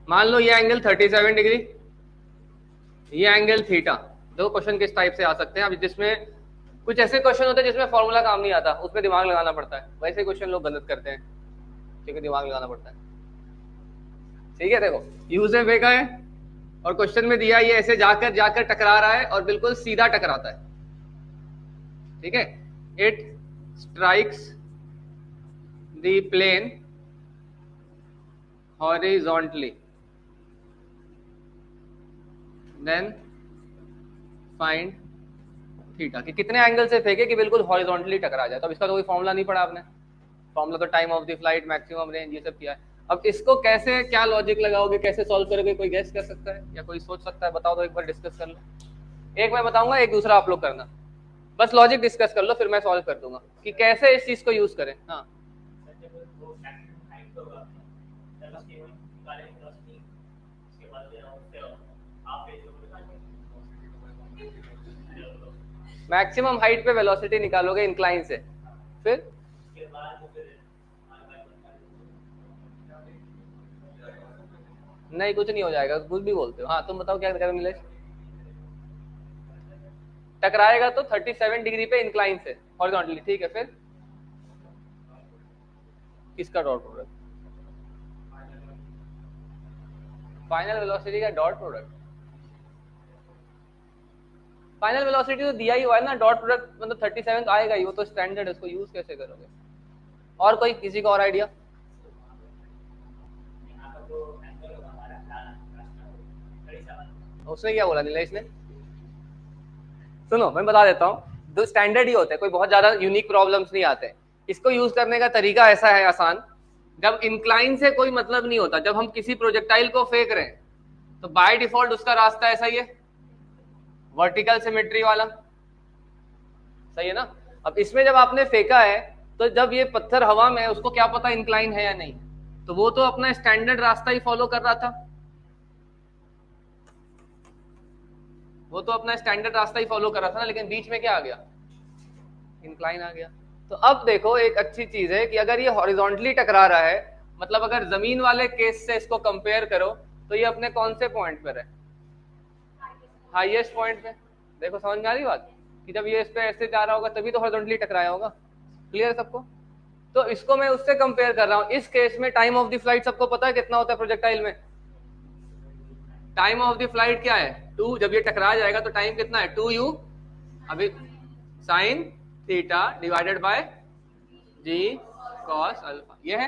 मान लो ये angle 37 degree, ये एंगल थीटा। देखो क्वेश्चन किस टाइप से आ सकते हैं। अब जिसमें कुछ ऐसे क्वेश्चन होते हैं जिसमें फॉर्मूला काम नहीं आता, उसमें दिमाग लगाना पड़ता है, वैसे क्वेश्चन लोग गलत करते हैं क्योंकि दिमाग लगाना पड़ता है। ठीक है, देखो यूसेफ बेका है और क्वेश्चन में दिया ये ऐसे जाकर जाकर टकरा रहा है और बिल्कुल सीधा टकराता है। ठीक है, it strikes the plane horizontally, then find theta. कि कितने एंगल से फेंके कि बिल्कुल हॉरिजॉन्टली टकरा जाए। तो अब इसका तो कोई फॉर्मूला नहीं पढ़ा आपने, फॉर्मूला तो time of the flight, maximum range, ये सब किया है। अब इसको कैसे, क्या लॉजिक लगाओगे, कैसे सॉल्व करोगे, कोई गेस कर सकता है या कोई सोच सकता है? बताओ तो एक बार डिस्कस कर लो। एक मैं बताऊंगा, एक दूसरा आप लोग करना। बस लॉजिक डिस्कस कर लो, फिर मैं सॉल्व कर दूंगा कि कैसे इस चीज को यूज करें। हाँ, मैक्सिमम हाइट पे वेलोसिटी निकालोगे इंक्लाइन से, फिर नहीं कुछ नहीं हो जाएगा, कुछ भी बोलते हो। हाँ तुम बताओ क्या करें नीलेश? टकराएगा तो 37 डिग्री पे इंक्लाइन से हॉरिजॉन्टली। ठीक है, फिर किसका डॉट प्रोडक्ट? फाइनल वेलोसिटी का डॉट प्रोडक्ट? फाइनल वेलोसिटी तो दिया ही हुआ है ना, डॉट प्रोडक्ट मतलब 37 तो आएगा ही, वो तो स्टैंडर्ड है, उसको यूज कैसे करोगे? और कोई, किसी का और आइडिया? उसने क्या बोला नीलेश ने? सुनो मैं बता देता हूँ, दो स्टैंडर्ड ही होते हैं, कोई बहुत ज्यादा यूनिक प्रॉब्लम्स नहीं आते। इसको यूज करने का तरीका ऐसा है आसान, जब इंक्लाइन से कोई मतलब नहीं होता, जब हम किसी प्रोजेक्टाइल को फेंक रहे हैं तो बाय डिफॉल्ट उसका रास्ता ऐसा ही है, वर्टिकल सिमेट्री वाला। सही है ना? अब इसमें जब आपने फेंका है तो जब ये पत्थर हवा में है, उसको क्या पता इंक्लाइन है या नहीं, तो वो तो अपना स्टैंडर्ड रास्ता ही फॉलो कर रहा था, वो तो अपना स्टैंडर्ड रास्ता ही फॉलो कर रहा था ना, लेकिन बीच में क्या आ गया? इंक्लाइन आ गया। तो अब देखो एक अच्छी चीज है कि अगर ये हॉरिजॉन्टली टकरा रहा है, मतलब अगर जमीन वाले केस से इसको कंपेयर करो तो ये अपने कौन से पॉइंट पर है? हाईएस्ट पॉइंट पे। देखो समझ में आ रही बात कि जब ये इस पे ऐसे जा रहा होगा तभी तो हॉरिजॉन्टली टकराया होगा। क्लियर सबको? तो इसको मैं उससे कंपेयर कर रहा हूं। इस केस में टाइम ऑफ द फ्लाइट सबको पता है कितना होता है प्रोजेक्टाइल में? टाइम ऑफ द फ्लाइट क्या है? 2। जब ये टकरा जाएगा तो टाइम कितना है? 2u अभी sine theta divided by g cos alpha, ये है।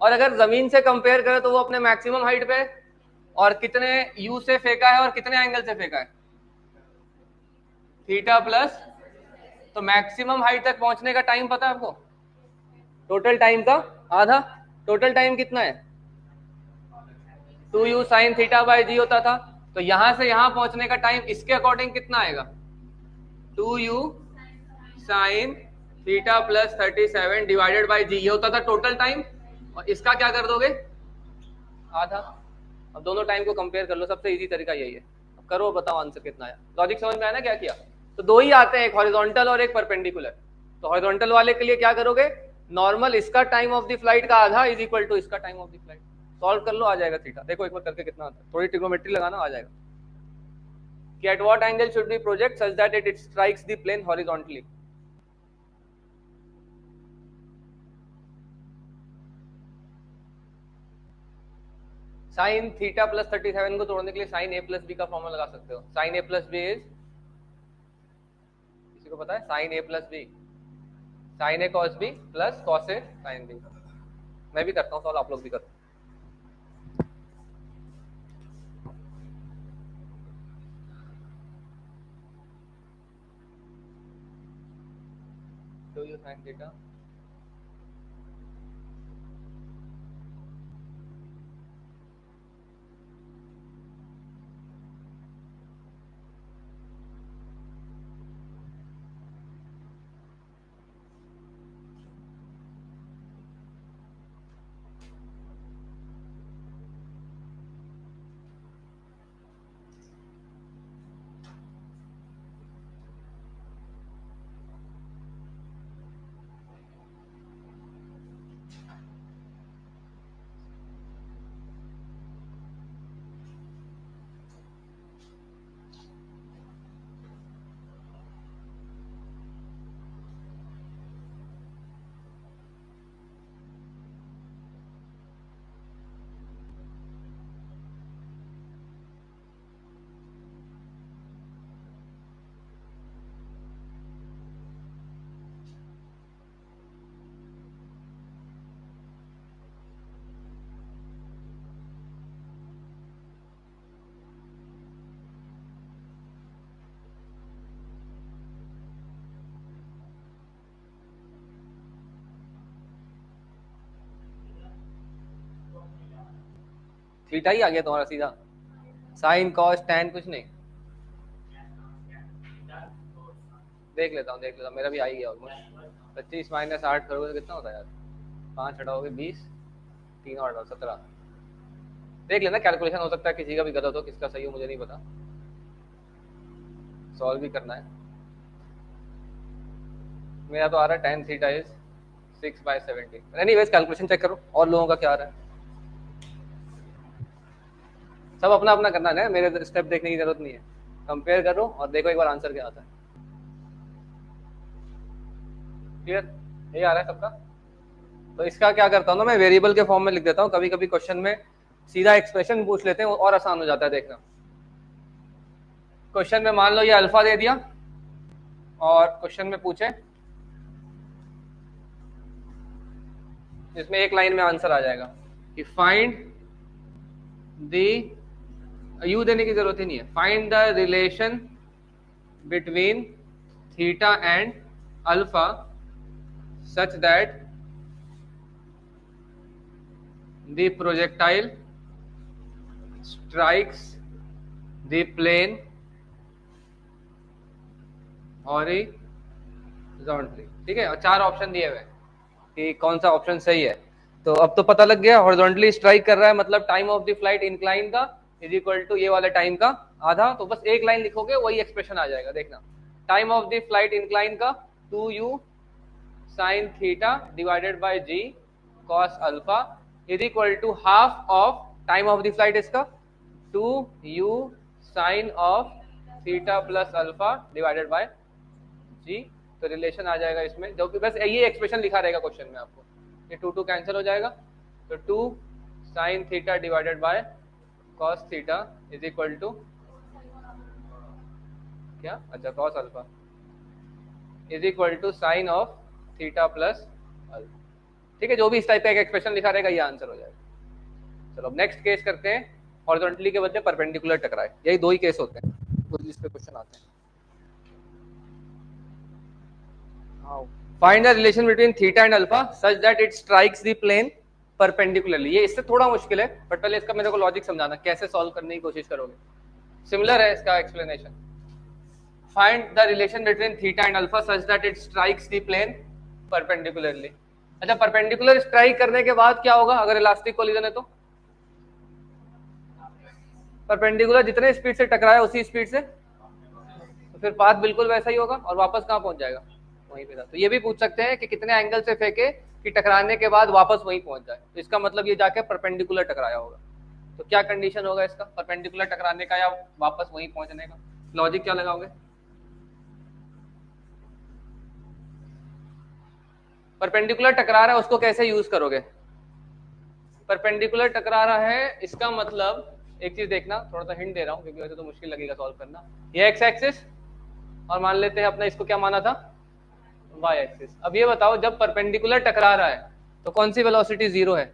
और अगर जमीन से कंपेयर करें तो वो अपने मैक्सिमम हाइट पे है, और कितने u से फेंका है और कितने एंगल से फेंका है? Theta plus. तो मैक्सिमम हाइट तक पहुंचने का टाइम पता है आपको? टोटल टाइम का आधा। टोटल टाइम कितना है? 2u साइन थीटा बाय जी होता था। तो यहां से यहां पहुंचने का टाइम इसके अकॉर्डिंग कितना आएगा? 2u sine theta plus 37 divided by g, ये होता था टोटल टाइम। और इसका क्या कर दोगे? आधा। अब दोनों टाइम को कंपेयर कर लो, सबसे इजी तरीका यही है। अब करो, बताओ आंसर कितना आया। लॉजिक समझ में आया ना क्या किया? तो दो ही आते हैं, एक हॉरिजॉन्टल और एक परपेंडिकुलर। तो हॉरिजॉन्टल वाले के लिए क्या करोगे? नॉर्मल इसका टाइम ऑफ द फ्लाइट का आधा इज इक्वल टू इसका time of the flight. Solve कर लो, आ जाएगा थीटा। देखो एक बार करके कितना आता है, थोड़ी ट्रिग्नोमेट्री लगाना, आ जाएगा कि at what angle should be project such that it strikes the plane horizontally. Sine theta plus 37 को तोड़ने के लिए साइन ए प्लस बी का फॉर्मूला लगा सकते हो। Sine A plus B is, किसी को पता है? Sine A plus B sine A cos B plus cos A sine B. मैं भी करता हूँ सॉल्व, आप लोग भी करो। Two u sine theta theta ही आ गया तुम्हारा सीधा, साइन कॉस टैन कुछ नहीं। देख लेता हूँ, मेरा भी आ ही गया ऑलमोस्ट। 25 माइनस 8 करोगे तो कितना होता है यार, 5 हटाओगे 20, 3 और 17। देख लेना, कैलकुलेशन हो सकता है किसी का भी गलत हो, किसका सही हो मुझे नहीं पता, सॉल्व भी करना है। मेरा तो आ रहा है tan theta is 6/70। Anyways calculation check करो और लोगों का क्या आ रहा है, सब अपना अपना करना है, मेरे स्टेप देखने की जरूरत नहीं है। कंपेयर करो और देखो एक बार आंसर क्या आता है। क्लियर, यही आ रहा है सबका। तो इसका क्या करता हूँ ना, मैं वेरिएबल के फॉर्म में लिख देता हूँ। कभी कभी क्वेश्चन में सीधा एक्सप्रेशन पूछ लेते हैं, और आसान हो जाता है। देखना, क्वेश्चन में मान लो ये अल्फा दे दिया, और क्वेश्चन में पूछे, जिसमें एक लाइन में आंसर आ जाएगा कि फाइंड दी, यू देने की जरूरत ही नहीं है, find the relation between theta and alpha such that the projectile strikes the plane horizontally. ठीक है, और 4 ऑप्शन दिए हुए कि कौन सा ऑप्शन सही है। तो अब तो पता लग गया, हॉरिजॉन्टली स्ट्राइक कर रहा है मतलब time of the flight incline का इज इक्वल टू ये वाले टाइम का आधा। तो बस एक लाइन लिखोगे वही एक्सप्रेशन आ जाएगा। देखना, time of the flight incline का 2u sine theta divided by g cos alpha is equal to half of time of the flight इसका 2u sine of theta plus alpha divided by g। तो relation आ जाएगा इसमें, जो कि बस ये एक्सप्रेशन लिखा रहेगा क्वेश्चन में आपको। ये 2 कैंसिल हो जाएगा, तो 2 sine theta divided by cos theta is equal to क्या, अच्छा cos alpha is equal to sine of theta plus alpha. ठीक है, जो भी इस टाइप का एक एक्सप्रेशन लिखा रहेगा ये आंसर हो जाएगा। चलो अब नेक्स्ट केस करते हैं, हॉरिजॉन्टली के बदले परपेंडिकुलर टकराए। यही 2 ही केस होते हैं तो इस पे क्वेश्चन आते हैं। Find the relation between theta and alpha such that it strikes the plane perpendicularly। ये इससे थोड़ा मुश्किल है, बट पहले इसका मेरे को लॉजिक समझाना, कैसे सॉल्व करने की कोशिश करोगे। सिमिलर है इसका explanation. Find the relation between theta and alpha such that it strikes the plane perpendicularly। अच्छा, परपेंडिकुलर स्ट्राइक करने के बाद क्या होगा अगर इलास्टिक कोलिजन है तो? परपेंडिकुलर जितने स्पीड से टकराया उसी स्पीड से, तो फिर पाथ बिल्कुल वैसा ही होगा और वापस कहाँ पहुंच जाएगा, वहीं पे था। तो ये भी पूछ सकते हैं कि कितने एंगल से फेंके कि टकराने के बाद वापस वहीं पहुंच जाए। तो इसका मतलब ये जाके परपेंडिकुलर टकराया होगा। तो क्या कंडीशन होगा इसका, परपेंडिकुलर टकराने का या वापस वहीं पहुंचने का? लॉजिक क्या लगाओगे? परपेंडिकुलर टकरा रहा है उसको कैसे यूज करोगे? परपेंडिकुलर टकरा रहा है इसका मतलब एक चीज देखना, थोड़ा सा हिंट दे रहा हूँ क्योंकि वैसे तो मुश्किल लगेगा सॉल्व करना। ये एक्स एक्सिस और मान लेते हैं अपना इसको क्या माना था, वाई एक्सिस। अब ये बताओ जब परपेंडिकुलर टकरा रहा है तो कौन सी वेलोसिटी 0 है?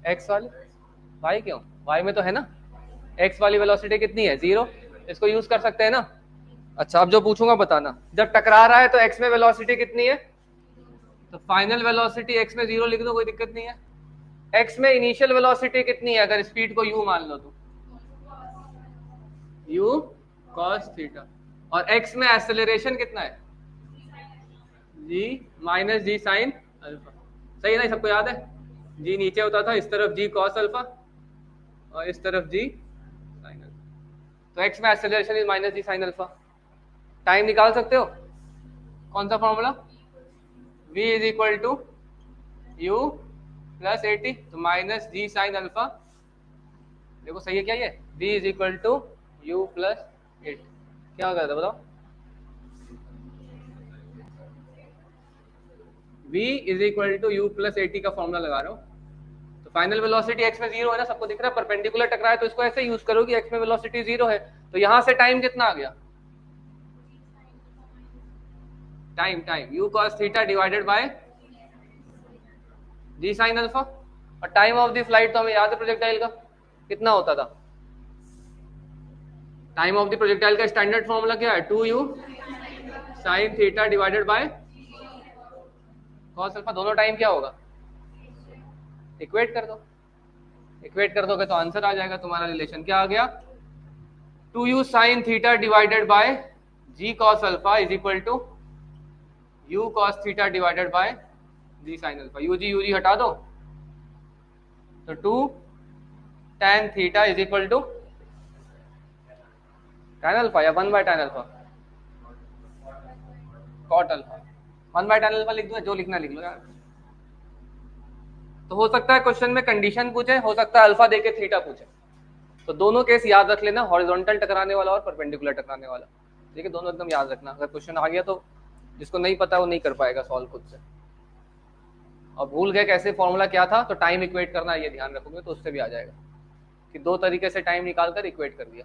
एक्स वाली। वाई क्यों? वाई में तो है ना, एक्स वाली वेलोसिटी कितनी है, 0। इसको यूज कर सकते हैं ना। अच्छा, अब जो पूछूंगा बताना, जब टकरा रहा है तो एक्स में वेलोसिटी कितनी है? तो फाइनल वेलोसिटी एक्स में 0 लिख दो, कोई दिक्कत नहीं है। एक्स में इनिशियल वेलोसिटी कितनी है अगर स्पीड को u मान लो तो? u cos theta. और x में एक्सेलरेशन कितना है? g minus g sine alpha. सही है ना, सबको याद है? g नीचे होता था, इस तरफ g cos अल्फा और इस तरफ g साइन अल्फा। तो x में acceleration is minus g sine alpha. Time निकाल सकते हो, कौन सा formula? v is equal to u plus 80, तो माइनस जी साइन अल्फा। देखो सही है क्या ये? v is equal to u plus 8। क्या होगा था बताओ? v is equal to u plus 80 का फॉर्मूला लगा रहा हूँ। तो फाइनल वेलोसिटी x में 0 है ना, सबको दिख रहा है। परपेंडिकुलर टकराए तो इसको ऐसे यूज करो कि x में वेलोसिटी 0 है। तो यहां से टाइम कितना आ गया? Time u cos theta divided by g sine alpha. और टाइम ऑफ द फ्लाइट तो हमें याद है प्रोजेक्टाइल का कितना होता था। टाइम ऑफ द प्रोजेक्टाइल का स्टैंडर्ड फॉर्मूला क्या है? 2u sine theta divided by cos alpha. दोनों टाइम क्या होगा? इक्वेट कर दो, इक्वेट कर दोगे तो आंसर आ जाएगा तुम्हारा। रिलेशन क्या आ गया, 2u sin theta divided by g cos alpha is equal to u cos theta divided by g sin alpha. u g हटा दो तो 2 tan theta is equal to tan alpha या 1 by tan alpha, cot alpha. 1 by tan alpha लिख दो, जो लिखना लिख लो यार। तो हो सकता है क्वेश्चन में कंडीशन पूछे, हो सकता है अल्फा देके थीटा पूछे, तो दोनों केस याद रख लेना, हॉरिजॉन्टल टकराने वाला और परपेंडिकुलर टकराने वाला, ठीक है, दोनों एकदम याद रखना। अगर क्वेश्चन आ गया तो जिसको नहीं पता वो नहीं कर पाएगा सॉल्व खुद से, और भूल गए कैसे फॉर्मूला क्या था तो टाइम इक्वेट करना ये ध्यान रखोगे तो उससे भी आ जाएगा कि 2 तरीके से टाइम निकाल कर इक्वेट कर दिया।